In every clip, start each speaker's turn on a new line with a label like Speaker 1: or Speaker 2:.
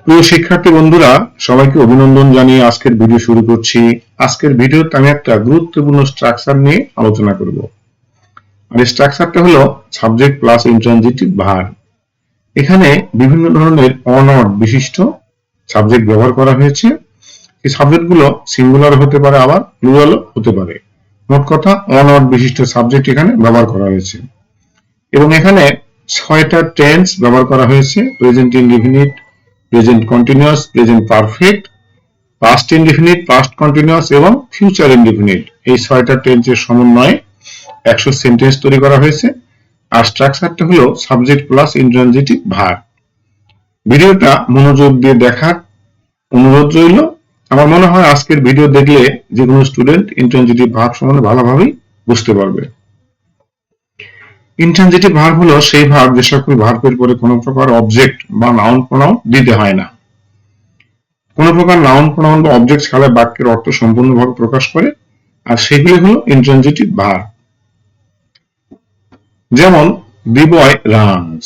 Speaker 1: প্রিয় শিক্ষার্থী বন্ধুরা, সবাইকে অভিনন্দন জানিয়ে আজকের ভিডিও শুরু করছি। আজকের ভিডিওতে আমি একটা গুরুত্বপূর্ণ স্ট্রাকচার নিয়ে আলোচনা করব। আর এই স্ট্রাকচারটা হলো সাবজেক্ট প্লাস ইন্ট্রানজিটিভ ভার্ব। এখানে বিভিন্ন ধরনের অন অড বিশিষ্ট সাবজেক্ট ব্যবহার করা হয়েছে। এই সাবজেক্টগুলো সিঙ্গুলার হতে পারে, আবার প্লুরালও হতে পারে। মোট কথা অন অড বিশিষ্ট সাবজেক্ট এখানে ব্যবহার করা হয়েছে এবং এখানে 6টা টেন্স ব্যবহার করা হয়েছে: present indefinite, present continuous, present perfect, past indefinite, past continuous এবং ফিউচার ইনডিফিনিট। এই 6টা টেন্সের সমন্বয়ে 100 সেন্টেন্স তৈরি করা হয়েছে। আর স্ট্রাকচারটা হলো সাবজেক্ট প্লাস ইন্ট্রানজিটিভ ভার্ব। ভিডিওটা মনোযোগ দিয়ে দেখার অনুরোধ রইল। আমার মনে হয় আজকের ভিডিও দেখলে যে কোনো স্টুডেন্ট ইন্ট্রানজিটিভ ভার্ব সম্বন্ধে ভালোভাবেই বুঝতে পারবে। ইন্ট্রানজিটিভ ভার্ব হলো সেই ভার্ব যে সকল ভার্বের পরে কোনো প্রকার অবজেক্ট বা নাউন প্রোনাউন দিতে হয় না। কোন প্রকার নাউন প্রোনাউন বা অবজেক্ট ছাড়া বাক্যের অর্থ সম্পূর্ণভাবে প্রকাশ করে, আর সেগুলি হলো ইন্ট্রানজিটিভ ভার্ব। যেমন দি বয় রানস,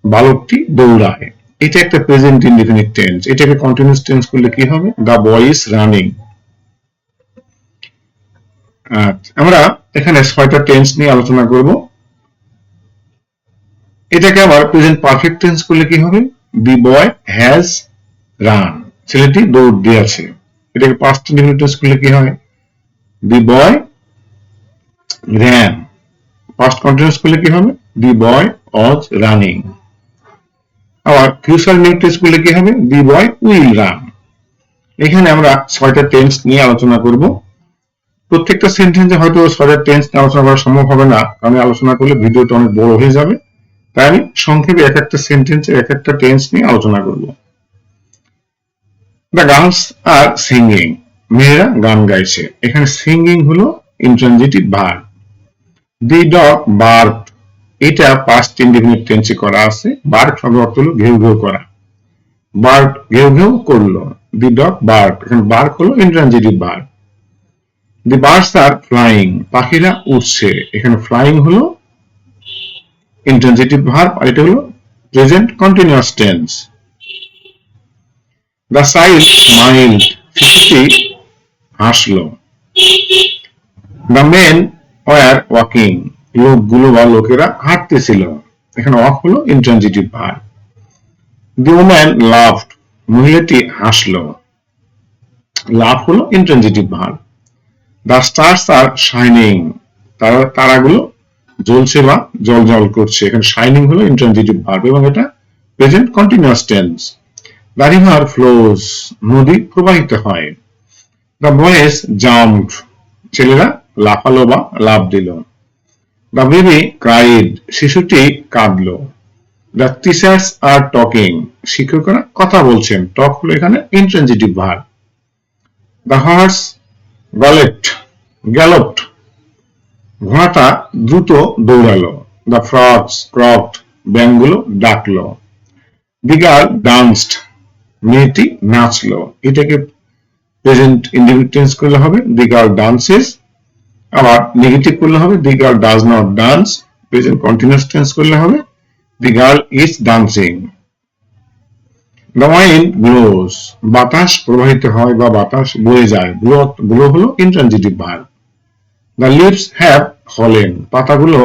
Speaker 1: বালকটি দৌড়ায়। এটা একটা প্রেজেন্ট ইনডিফিনিট টেন্স। এটাকে কন্টিনিউয়াস টেন্স করলে কি হবে? The boy is running. আমরা এখানে 6টা টেন্স নিয়ে আলোচনা করব। এটাকে আবার প্রেজেন্ট পারফেক্ট টেন্স করলে কি হবে? দি বয় হ্যাজ রান, ছেলেটি দৌড় দিয়েছে। এটাকে পাস্ট ইনডিফিনিট টেন্স করলে কি হয়? দি বয় ran। পাস্ট কন্টিনিউয়াস করলে কি হবে? দি বয় ওয়াজ রানিং। আবার ফিউচার ইনডিফিনিট টেন্স করলে কি হবে? দি বয় উইল রান। এখানে আমরা 6টা টেন্স নিয়ে আলোচনা করব। প্রত্যেকটা সেন্টেন্সে হয়তো 6টা টেন্স নিয়ে আলোচনা করা সম্ভব হবে না, কারণ আলোচনা করলে ভিডিওটা অনেক বড় হয়ে যাবে। তাই আমি সংক্ষেপে এক একটা সেন্টেন্সের এক একটা টেন্স নিয়ে আলোচনা করব। দ্য গার্লস আর সিঙ্গিং, মেয়েরা গান গাইছে। এখানে সিঙ্গিং হলো ইন্ট্রানজিটিভ ভার্ব। দি ডগ বার্কড, এটা পাস্ট ইনডিফিনিট টেন্সে করা আছে। বার্ক শব্দের অর্থ হলো ঘেউ ঘেউ করা। বার্ক ঘেউ ঘেউ করলো। দি ডগ বার্ক, এখানে বার্ক হলো intransitive verb. The birds are flying, পাখিরা উড়ছে। এখানে ফ্লাইং হলো ইন্ট্রানজিটিভ ভার্ব, আর এটা হলো present continuous tense. The child স্মাইলড, শিশুটি হাসলো। দ্য মেন ওয়ার ওয়াকিং, লোকগুলো বা লোকেরা হাঁটতেছিল। এখানে ওয়াক হলো intransitive verb. The woman laughed, মহিলাটি হাসলো। লাভ হলো intransitive verb. The stars are shining, তারাগুলো জ্বলছে বা জ্বলজ্বল করছে। এখানে শাইনিং হলো ইন্ট্রানজিটিভ ভার্ব এবং এটা present continuous tense. The river flows, নদী প্রবাহিত হয়। দ্য বয়েজ জাম্পড, ছেলেরা লাফালো বা লাফ দিল। দ্য বেবি ক্রাইড, শিশুটি কাঁদলো। দ্য টিচার্স আর টকিং, শিক্ষকরা কথা বলছেন। টক হলো এখানে intransitive verb. The horse galloped, ঘোড়াটা দ্রুত দৌড়ালো। দ্য ফ্রগস ক্রকড, ব্যাঙগুলো ডাকলো। দি গার্ল ডান্সড, মেয়েটি নাচলো। এটাকে প্রেজেন্ট ইনডিফিনিট টেন্স করলে হবে দি গার্ল ডান্সেস। আবার নেগেটিভ করলে হবে the girl does not dance. Present continuous tense করলে হবে the girl is dancing. The wind blows, বাতাস প্রবাহিত হয় বা বাতাস বয়ে যায়। ব্লো হলো intransitive verb. The leaves have fallen, পাতাগুলো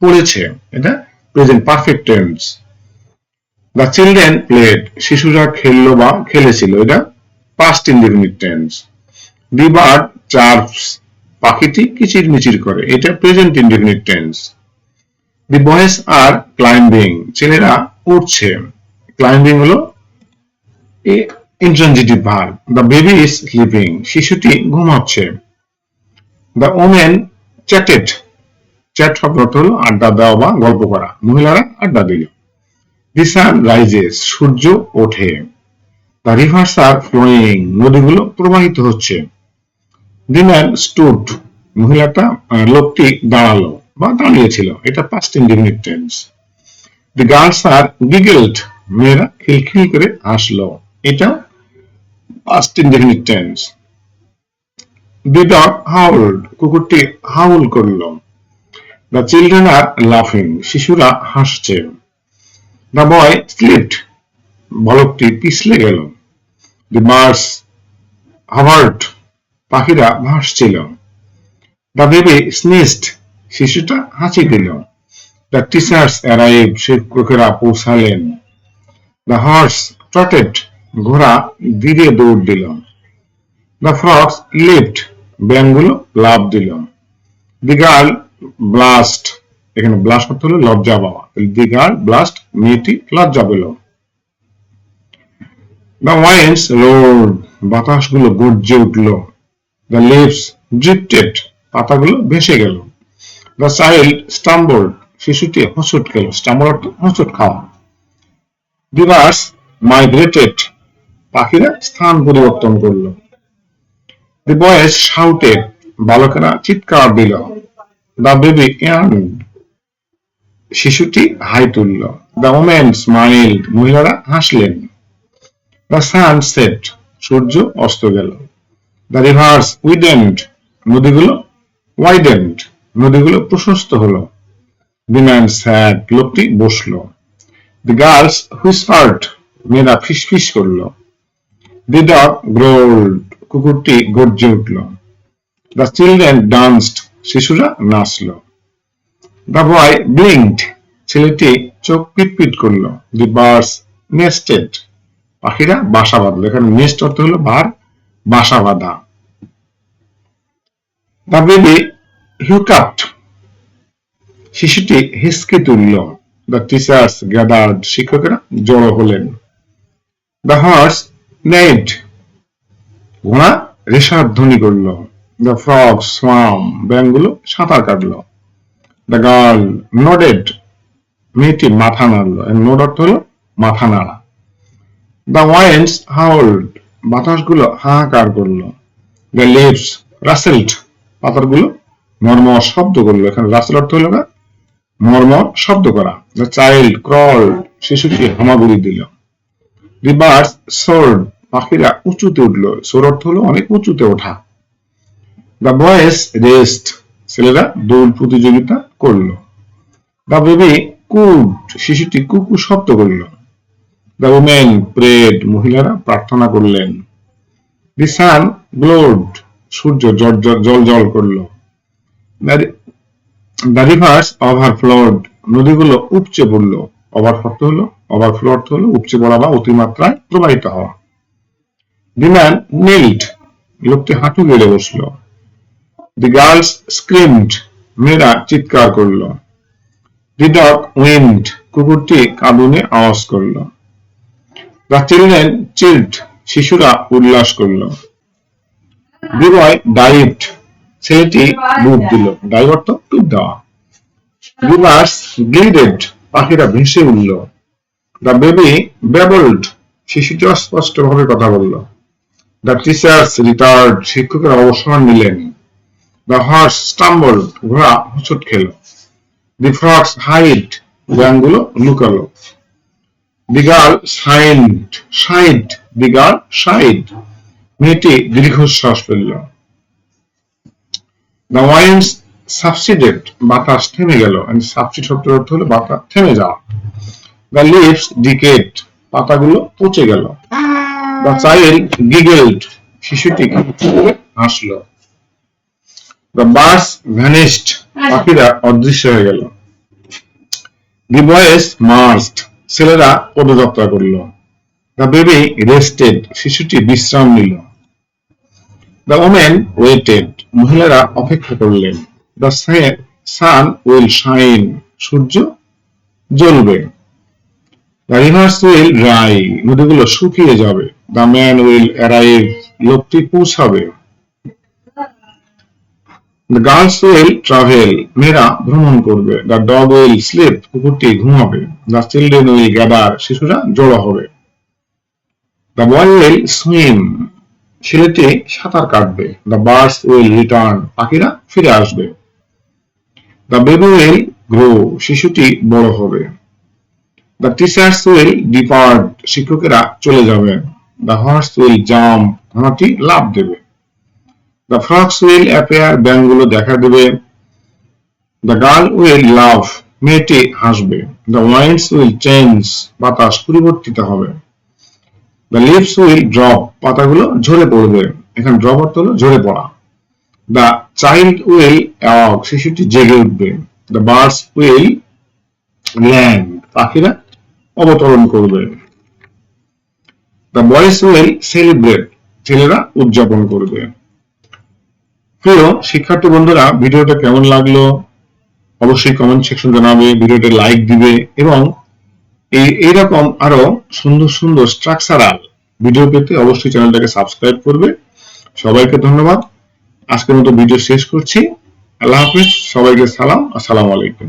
Speaker 1: পড়েছে। এটা present perfect tense. The children played, শিশুরা খেললো বা খেলেছিল। এটা past indefinite tense. The bird chirps, পাখিটি কিচিরমিচির করে। এটা present indefinite tense. The boys R climbing, ছেলেরা উঠছে। ক্লাইম্বিং হলো intransitive verb. The baby is sleeping, শিশুটি ঘুমাচ্ছে। দ্য ওমেন চ্যাটেড, চ্যাট শব্দ অর্থ হলো আড্ডা দেওয়া বা গল্প করা। মহিলারা আড্ডা দিল। দি সান রাইজেস, সূর্য ওঠে। দ্য রিভার্স আর ফ্লোয়িং, নদীগুলো প্রবাহিত হচ্ছে। দি ম্যান স্টুড, লোকটি দাঁড়ালো বা দাঁড়িয়েছিল। এটা past indefinite tense. The girls are giggled, মেয়েরা খিলখিল করে হাসলো। এটা past indefinite tense. The dog howled, কুকুরটি হাউল করলো। দ্য চিলড্রেন আর লাফিং, শিশুরা হাসছে। দ্য বয় স্লিপড, বলকটি পিছলে গেল। দি বার্ডস হাভার্ড, পাখিরা ভাসছিল। দ্য বেবি স্নিজড, শিশুটা হাঁচি দিল। দ্য টিচার্স অ্যারাইভ, শিক্ষকেরা পৌঁছালেন। দ্য হর্স ট্রটেড, ঘোড়া ধীরে দৌড় দিল। দ্য ফ্রগস লিফট, ব্যাঙগুলো লাফ দিল। দি গার্ল ব্লাস্ট, এখানে ব্লাস্ট করতে হলো লজ্জা পাওয়া, দি গার্ল ব্লাস্ট, মেয়েটি লজ্জা পেল। দ্য ওয়াইন্ডস রোড, বাতাসগুলো গর্জে উঠল। দ্য লিভস ড্রিফটেড, পাতাগুলো ভেসে গেল। দ্য চাইল্ড স্টাম্বলড, শিশুটি হোঁচট খেল, স্টাম্বল অর্থ হোঁচট খাওয়া। দি বার্ডস মাইগ্রেটেড, পাখিরা স্থান পরিবর্তন করল। দি বয়েজ শাউটেড, বালকেরা চিৎকার দিল। দ্য বেবি ইয়ার্নড, শিশুটি হাই তুলল। দ্য ওমেন স্মাইলড, মহিলারা হাসলেন। দ্য সান সেট, সূর্য অস্ত গেল। দ্য রিভার্স উইডেন্ড, নদীগুলো ওয়াইডেন্ড, নদীগুলো প্রশস্ত হলো। দি ম্যান স্যাট, লোকটি বসল। দি গার্লস হুইসপার্ড, মেয়েরা ফিসফিস করল। দি ডগ গ্রোলড, কুকুরটি গর্জে উঠল। দ্য চিলড্রেন ডান্সড, শিশুরা নাচল। দ্য বয় ব্লিঙ্কড, ছেলেটি চোখ পিটপিট করল। দি বার্ডস নেস্টেড, পাখিরা বাসা বাঁধল। এখানে নেস্ট অর্থ হলো বাসা বাঁধা। দ্য বেবি হিউকাপড, শিশুটি হিসকে তুলল। দ্য টিচার্স গ্যাদার্ড, শিক্ষকেরা জড়ো হলেন। দ্য হর্স নেইড, ঘোড়া রেশার ধ্বনি করল। দ্য ফ্রগ সোয়াম, ব্যাঙগুলো সাঁতার কাটল। দ্য গার্ল নোডেড, মেয়েটি মাথা নাড়ল। নোড অর্থ হলো মাথা নাড়া। দ্য ওয়াইন্ডস হাউলড, বাতাসগুলো হাহাকার করল। দ্য লিভস রাসেলড, পাতাগুলো মর্মর শব্দ করলো। এখানে রাসেল অর্থ হলো মর্মর শব্দ করা। দ্য চাইল্ড ক্রলড, শিশুটি হামাগুড়ি দিল। দি বার্ডস সোর্ড, পাখিরা উঁচুতে উঠল। সোর অর্থ হলো অনেক উঁচুতে ওঠা। দ্য বয়েজ রেস্ট, ছেলেরা দৌড় প্রতিযোগিতা করলো। দ্য বেবি কুড, শিশুটি কুকু শব্দ করল। দ্য উমেন প্রেড, মহিলারা প্রার্থনা করলেন। দি সান গ্লোড, সূর্য জল জল করল। দ্য রিভার্স ওভারফ্লোড, নদীগুলো উপচে পড়ল। ওভারফ্লো অর্থ হলো উপচে পড়া বা অতিমাত্রায় প্রবাহিত হওয়া। দি ম্যান নিল্ড, লোকটি হাঁটু গেড়ে বসল। দি গার্লস স্ক্রিমড, মেয়েরা চিৎকার করল। দি ডগ উইন্ড, কুকুরটি কাঁদুনে আওয়াজ করল। দ্য চিলড্রেন চিল্ড, শিশুরা উল্লাস করল। দি বয় ডাইভড, ছেলেটি ডুব দিল। ডাইভ অর্থ ডুব দেওয়া। দি বার্ডস গ্লিডেড, পাখিরা ভেসে উঠল। দ্য বেবি বেবলড, শিশুটি অস্পষ্টভাবে কথা বলল। দ্য টিচার্স রিটায়ার্ড, শিক্ষকেরা অবসর নিলেন। দ্য হর্স স্টাম্বলড, ঘোড়া হোঁচট খেল। দি ফ্রগস হাইড, ব্যাঙগুলো লুকালো। The girl sighed, the girl sighed, মেয়েটি দীর্ঘশ্বাস ফেলল। দ্য ওয়াইন্ডস সাবসিডেড, বাতাস থেমে গেল। সাবসিড শব্দের অর্থ হলো বাতাস থেমে যাওয়া। দ্য লিভস ডিকেড, পাতাগুলো পচে গেল। দ্য চাইল্ড গিগেলড, শিশুটি হাসল। দ্য বার্ডস ভ্যানিশড, পাখিরা অদৃশ্য হয়ে গেল। দি বয়েজ মার্চড, ছেলেরা পদযাত্রা করল। দ্য বেবি রেস্টেড, শিশুটি বিশ্রাম নিল। দ্য ওমেন ওয়েটেড, মহিলারা অপেক্ষা করলেন। দ্য সান উইল শাইন, সূর্য জ্বলবে। দ্য রিভার্স উইল ড্রাই, নদীগুলো শুকিয়ে যাবে। দ্য ম্যান উইল অ্যারাইভ, লোকটি পৌঁছাবে। দ্য গার্লস উইল ট্রাভেল, মেয়েরা ভ্রমণ করবে। দ্য ডগ উইল স্লিপ, কুকুরটি ঘুমাবে। দ্য চিলড্রেন উইল গ্যাদার, শিশুরা জড়ো হবে। দ্য বয় উইল সুইম, ছেলেটি সাঁতার কাটবে। দ্য বার্ডস উইল রিটার্ন, পাখিরা ফিরে আসবে। দ্য বেবি উইল গ্রো, শিশুটি বড় হবে। দ্য টিচার্স উইল ডিপার্ট, শিক্ষকেরা চলে যাবে। দ্য হর্স উইল জাম্প, ঘোড়াটি লাফ দেবে। দ্য ফ্রগস উইল অ্যাপিয়ার, ব্যাঙগুলো দেখা দেবে। দ্য গার্ল উইল লাভ, মেয়েটি হাসবে। দ্য ওয়াইন্ডস উইল চেঞ্জ, বাতাস পরিবর্তিত হবে। দ্য লিভস উইল ড্রপ, পাতাগুলো ঝরে পড়বে। এখানে ড্রপ অর্থ হলো ঝরে পড়া। দ্য চাইল্ড উইল অ্যাওয়াক, শিশুটি জেগে উঠবে। দ্য বার্ডস উইল ল্যান্ড, পাখিরা অবতরণ করবে। দ্য বয়েজ উইল সেলিব্রেট, ছেলেরা উদযাপন করবে। প্রিয় শিক্ষার্থী বন্ধুরা, ভিডিওটা কেমন লাগলো অবশ্যই কমেন্ট সেকশন জানাবে, ভিডিওতে লাইক দিবে এবং এইরকম আরো সুন্দর সুন্দর স্ট্রাকচারাল ভিডিও পেতে অবশ্যই চ্যানেলটাকে সাবস্ক্রাইব করবে। সবাইকে ধন্যবাদ। আজকের মতো ভিডিও শেষ করছি। আল্লাহ হাফেজ, সবাইকে সালাম, আসসালামু আলাইকুম।